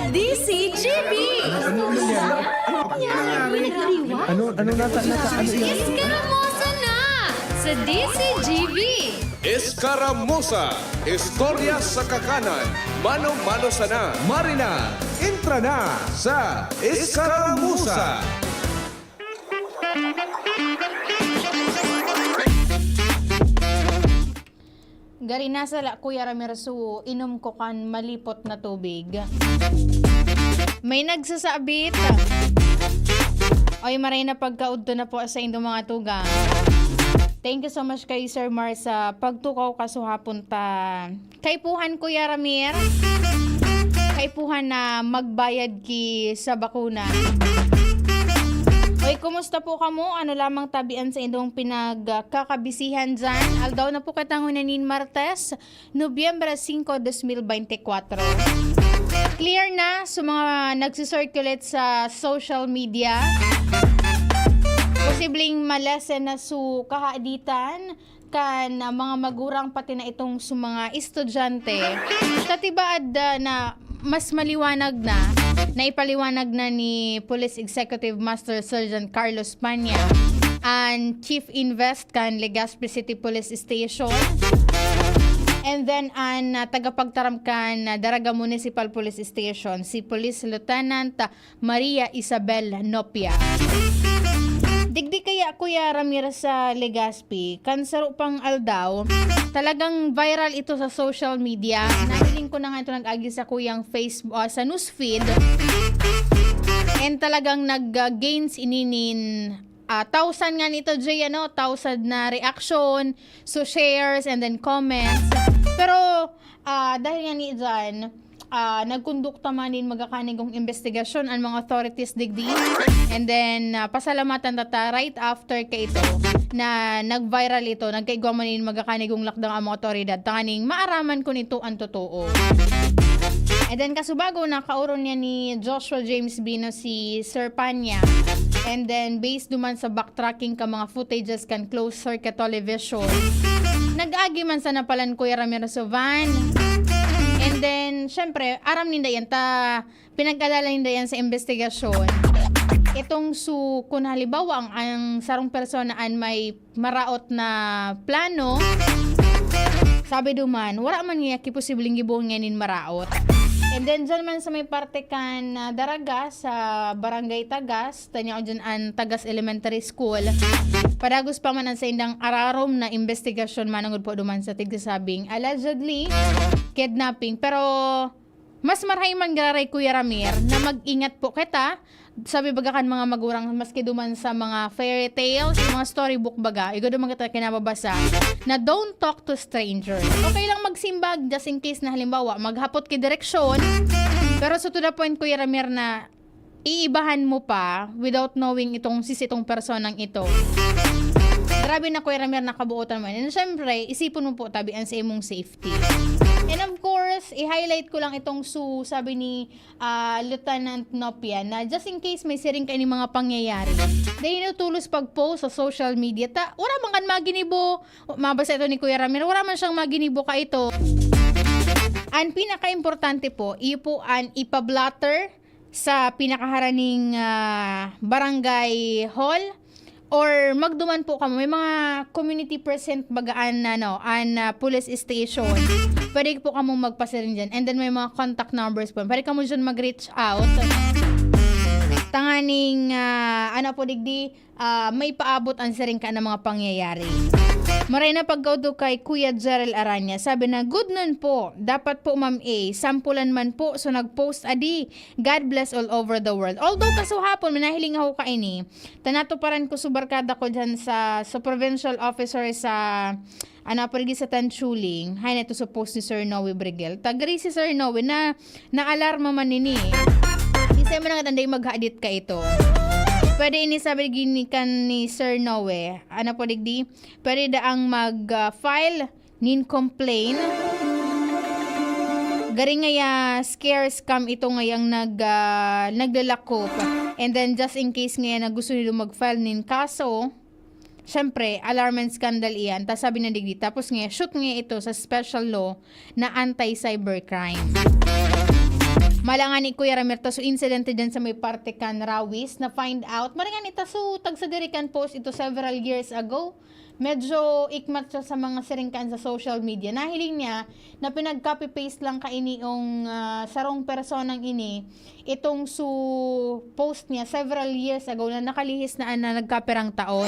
DCGB! Ano nasa ano yan? Iskaramosa na sa DCGB! Escaramuza, istorya sa kakanan, mano-mano sana. Marina, entra na sa Escaramuza. Gari nasa la Kuya Ramirez, inom ko kan malipot na tubig. May nagsasabit. Oy, maray na pagkaudto na po sa indong mga tuga. Thank you so much kay Sir Mar sa pagtukaw kasuhapon ta. Kay puhan Kuya Ramir. Kay puhan na magbayad ki sa bakuna. Oy, kumusta po kamo? Ano lamang tabian sa indong pinagkakabisihan dyan? Aldaw na po katangunanin Martes, Nobyembre 5, 2024. Clear na sa mga nagsisirculate sa social media. Posibleng malesen na su kahaditan kan mga magurang pati na itong sa mga estudyante. Tatibaad na mas maliwanag na ipaliwanag na ni Police Executive Master Sergeant Carlos Panya and Chief Invest kan Legazpi City Police Station, and then an tagapagtaram kan Daraga Municipal Police Station si Police Lieutenant Maria Isabel Nopia. Digdi kaya Kuya Ramirez sa Legazpi, kansaro pang aldaw, talagang viral ito sa social media. Nahiling ko na nga ito nag-agi sa kuyang Facebook, sa newsfeed. And talagang nag-gains ininin 1,000 nga nito, Jay, 1,000 na reaction, so shares, and then comments. Pero dahil nga ni dyan, nagkondukta manin magakanigong investigasyon ang mga authorities digdi, and then pasalamatan tata right after ka ito na nag-viral ito, nagkaigwa manin magakanigong lakdang ang mga otoridad tanganing maaraman ko nito ang totoo. And then kasubago na kauron niya ni Joshua James Bino si Sir Panya, and then based duman sa backtracking ka mga footages kan closed circuit television, nag-agi man sa napalan Kuya Ramirez van. And then, syempre, aram ninda yan, pinag-alala ninda yan sa investigasyon. Itong kung halimbawa, ang sarong personaan may maraot na plano, sabi duman, wala man nga posibleng gibong nganin maraot. And then, dyan man sa may parte kan Daraga, sa Barangay Tagas, tanya ko dyan ang Tagas Elementary School, padagos pa man ang sa indang ararom na investigasyon manangod po duman sa tigsasabing allegedly kidnapping. Pero mas marhay man gararay Kuya Ramir na mag-ingat po kita, sabi bagakan mga magurang maski duman sa mga fairy tales, mga storybook baga, igo duman kita kinababasa na don't talk to strangers. Okay lang magsimbag just in case na halimbawa maghapot ki direksyon, pero so to the point Kuya Ramir na iibahan mo pa without knowing itong sisitong personang ito. Grabe na Kuya Ramir nakabuotan man. And syempre, isipon mo po tabian sa imong safety. And of course, i-highlight ko lang itong sabi ni Lieutenant Nopia na just in case may siring kayo mga pangyayari. Dahil tulos pag-post sa social media, wala man kan maginibo. Mabasa ito ni Kuya Ramir, wala man siyang maginibo ka ito. Ang pinaka-importante po, iupuan ipablatter sa pinakaharaning barangay hall, or magduman po kamo may mga community present bagaan na police station, pwede po kamo magpasirin dyan, and then may mga contact numbers po, pwede kamo dyan mag-reach out tanganing po digdi may paabot ang siring ka ng mga pangyayari. Maray na pagkaudo kay Kuya Jerel Aranya, sabi na good nun po, dapat po Ma'am A, sampulan man po, so nag-post adi, God bless all over the world. Although kasuhapon minahiling ako kaini, tanato paran ko subarkada ko dyan sa provincial officer sa parigi sa Tanchuling, hay na ito sa post ni Sir Noe Brigel, tagari si Sir Noe na alarma man nini, isay mo na katanday mag-hadit ka ito. Pwede ini sabi ginikan ni Sir Noe, po digdi, pwede daang mag-file nin complaint. Gari ngaya scare scam ito ngayang naglalakop. And then just in case ngaya na gusto nilo mag-file nin kaso, syempre, alarm and scandal iyan. Tapos sabi na digdi, tapos ngaya shoot ngaya ito sa special law na anti-cybercrime. Malangan ni Kuya Ramirta so incidente dyan sa may parte kan Rawis na find out. Malangan ita so tag sa dirikan post ito several years ago. Medyo ikmat siya sa mga siringkan sa social media. Nahiling niya na pinag-copy-paste lang ka ini yung sarong personang ini. Itong su post niya several years ago na nakalihis na nagkaperang taon.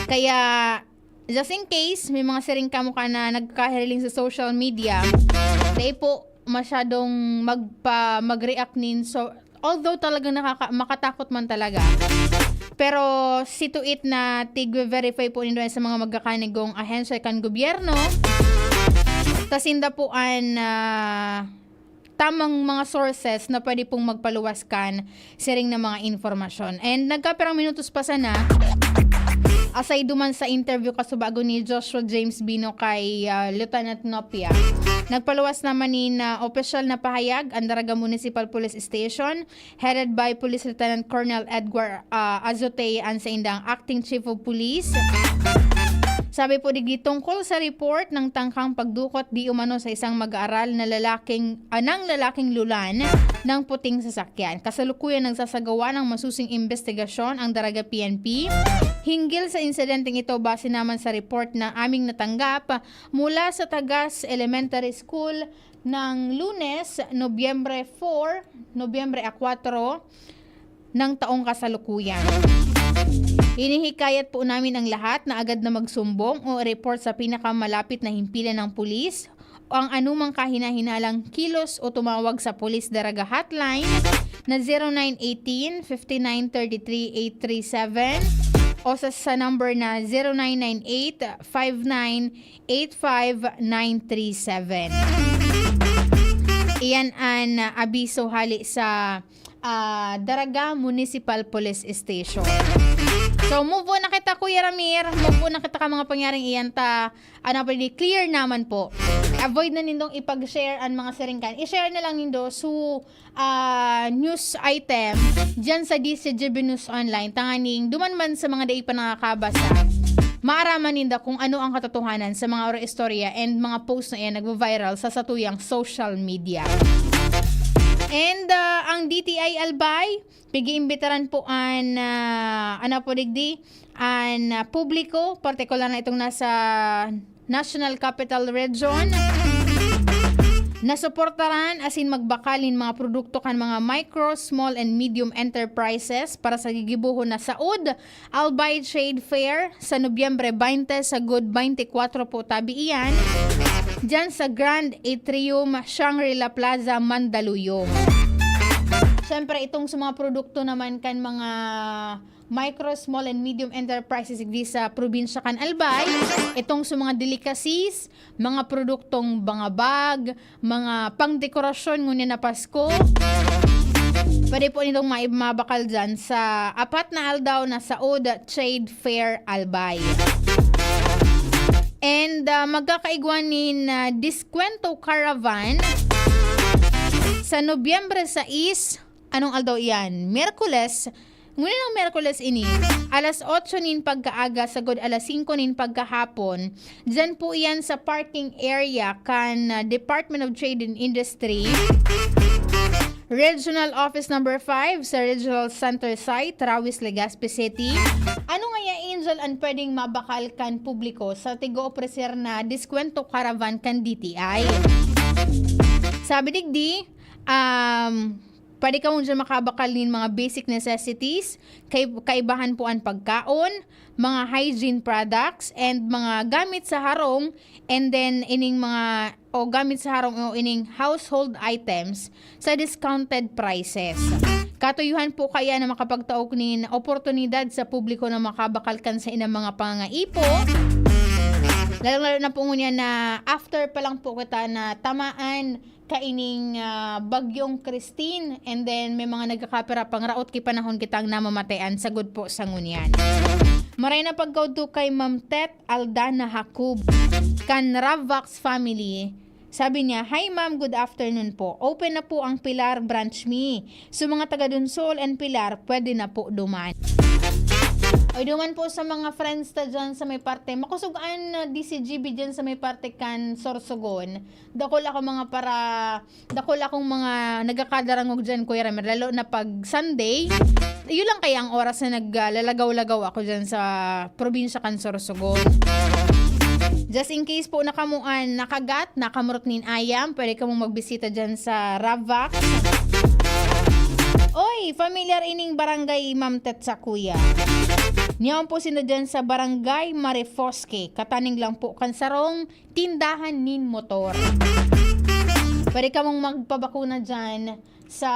Kaya, just in case, may mga siringka mo ka na nagkahiriling sa social media, dahil po masyadong mag-react nin. So, although talagang makatakot man talaga, pero see to it na tig-verify po nito sa mga magkakanigong ahensya kan gobyerno. Tasinda po an tamang mga sources na pwede pong magpaluwaskan siring na mga informasyon. And nagkaperang minutos pa sana, asay duman sa interview kasubago ni Joshua James Bino kay Lieutenant Nopia, nagpaluwas naman ni na opisyal na pahayag ang Daraga Municipal Police Station headed by Police Lieutenant Colonel Edgar Azote sa indang Acting Chief of Police. Sabi po digdi tungkol sa report ng tangkang pagdukot di umano sa isang mag-aaral na lalaking lulan ng puting sasakyan. Kasalukuyan nagsasagawa ng masusing investigasyon ang Daraga PNP hinggil sa insidenteng ito base naman sa report na aming natanggap mula sa Tagas Elementary School ng Lunes, Nobyembre 4 ng taong kasalukuyan. Hinihikayat po namin ang lahat na agad na magsumbong o report sa pinakamalapit na himpilan ng pulis o ang anumang kahinahinalang kilos o tumawag sa Police Daraga Hotline na 0918-5933-837 o sa number na 0998-5985937. Iyan ang abiso hali sa Daraga Municipal Police Station. So, move on na kita, Kuya Ramir. Move on na kita ka mga pangyaring iyan ta. Clear naman po. Avoid na nindong ipag-share ang mga siringkan. I-share na lang nindo su news item dyan sa DCGB News Online. Tanganing, duman man sa mga day pa nakakabasa. Maaraman ninda kung ano ang katotohanan sa mga istorya and mga post na iyan nag-viral sa satuyang social media. And ang DTI Albay, pigi-imbitaran po an publiko, partikular na itong nasa National Capital Region, na suportaran asin magbakalin mga produkto kan mga micro, small and medium enterprises para sa gigibuhon na Saud Albay Trade Fair sa Nobyembre 20 sa Good 24 po tabi iyan dyan sa Grand Atrium Shangri-La Plaza, Mandaluyong. Siyempre, itong sa mga produkto naman kan mga micro, small, and medium enterprises di sa probinsya kan Albay, itong sa mga delicacies, mga produktong mga bag, mga pangdekorasyon ngunin na Pasko, pwede po nitong maibabakal dyan sa apat na aldaw na Saud Trade Fair Albay. And magkakaigwanin na Diskwento Caravan sa Nobyembre 6, anong aldaw iyan? Merkules. Ngunit ng Merkules ini, alas 8 nin pagkaaga, sagod alas 5 nin pagkahapon. Diyan po iyan sa parking area kan Department of Trade and Industry, Regional Office Number 5 sa Regional Center Site, Rawis, Legazpi City. Ano nga ya, Angel, ang pwedeng mabakal kan publiko sa tigo-opreser na Diskwento Caravan kan DTI? Sabi digdi, pwede ka mong dyan makabakalin mga basic necessities, kaibahan po ang pagkaon, mga hygiene products, and mga gamit sa harong, and then ining mga gamit sa harong o ining household items sa discounted prices. Katuyuhan po kaya na makapagtaok nin oportunidad sa publiko na makabakalkan sa inang mga pangaipo. Lalo na po ngunyan na after pa lang po kita na tamaan kaining bagyong Christine, and then may mga nagkakapira pang raot ki panahon kitang namamatayan, sagod po sa ngunyan. Maray na pagkaudo kay Ma'am Tet Aldana Hakub kan Ravax family. Sabi niya, "Hi ma'am, good afternoon po. Open na po ang Pilar Branch Me. So mga taga Dunsol and Pilar, pwede na po duman." Ay duman po sa mga friends ta dyan sa may parte, makusugaan na DCGB dyan sa may parte kan Sorsogon. Dakol akong mga nagkakadarangog dyan, Kuya Ramir, lalo na pag Sunday. Yun lang kaya ang oras na naglalagaw-lagaw ako dyan sa probinsya kan Sorsogon. Just in case po nakamuan, nakagat, nakamurot nin ayam, pwede ka mong magbisita dyan sa Ravax. Oy, familiar ining barangay Ma'am Tet sa Kuya. Niyaon po sila dyan sa barangay Marifosque. Kataning lang po kansarong tindahan nin motor. Pwede ka mong magpabakuna dyan sa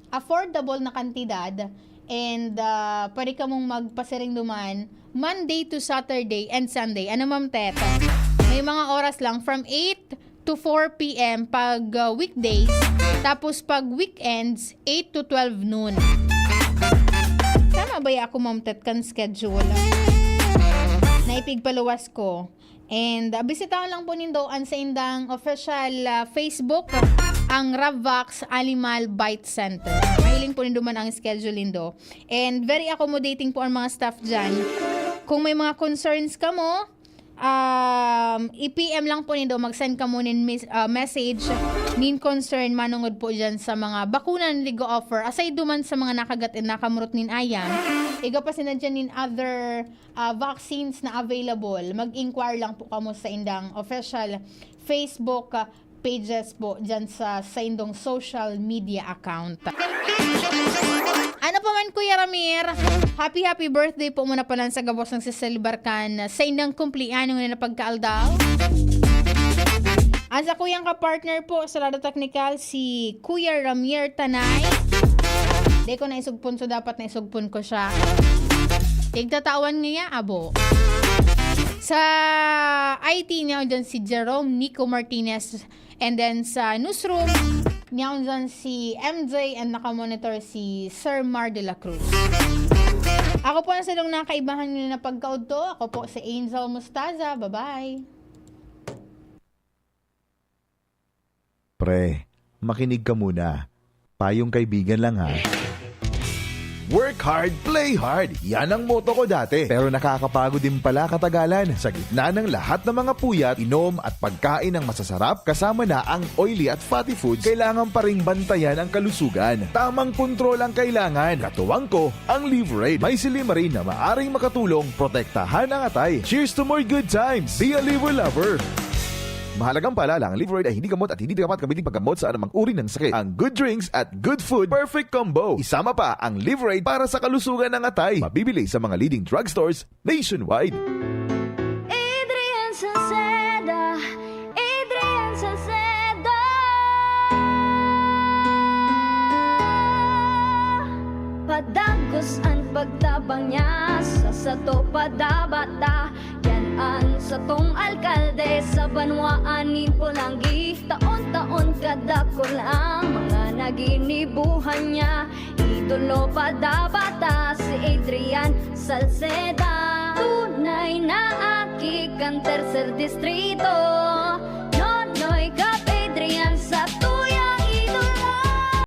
affordable na kantidad. And pwede ka mong magpasiring duman Monday to Saturday and Sunday. Ano Ma'am Tet? May mga oras lang from 8 to 4 p.m. pag weekdays. Tapos pag weekends, 8 to 12 noon. Tama ba ako Ma'am Tet kan schedule? Naipigpaluwas ko. And bisitaon lang po nindoan sa indang official Facebook ang Ravax Animal Bite Center. Mahiling po nindoman ang schedule nindo. And very accommodating po ang mga staff dyan. Kung may mga concerns ka mo, i-PM lang po nindo, mag-send ka mo nin message nin concern manungod po dyan sa mga bakunan ligo offer. Aside duman sa mga nakagat and nakamurot nin ayam, iga pa sinadyan dyan nin other vaccines na available. Mag-inquire lang po kamo sa indang official Facebook pages po dyan sa indong social media account. Ano pa man Kuya Ramir, happy birthday po muna pala sa gabos ng siselebarkan sa indang kumpliano na napagkaaldaw. Asa kuyang ka-partner po sa Lado Technical, si Kuya Ramir Tanay. Di ko na isugpon, so dapat na isugpon ko siya. Tigtatawan niya, abo. Sa IT niya dyan si Jerome Nico Martinez. And then sa newsroom, niyaon dyan si MJ and nakamonitor si Sir Mar de la Cruz. Ako po na silong nakaibahan nila na pagkaudto. Ako po si Angel Mustaza. Bye-bye. Pre, makinig ka muna. Payong kaibigan lang ha. Work hard, play hard. Yan ang motto ko dati. Pero nakakapagod din pala katagalan. Sa gitna ng lahat ng mga puyat, inom at pagkain ng masasarap, kasama na ang oily at fatty foods, kailangan pa ring bantayan ang kalusugan. Tamang kontrol ang kailangan. Katuwang ko, ang Liverade. May silimarin na maaring makatulong, protektahan ang atay. Cheers to more good times. Be a liver lover. Mahalagang paalala, ang Liverade ay hindi gamot at hindi dapat gamitin paggamot sa anumang uri ng sakit. Ang good drinks at good food, perfect combo. Isama pa ang Liverade para sa kalusugan ng atay. Mabibili sa mga leading drugstores nationwide. Adrian Salceda, Adrian Salceda. Padagos ang pagtabang niya sa sato padabata. Yan sa tong alkalde sa banwaan ni Pulangi. Taon-taon kadako lang mga naginibuhan niya. Idolo padabata si Adrian Salceda. Tunay na aki kan tercer distrito.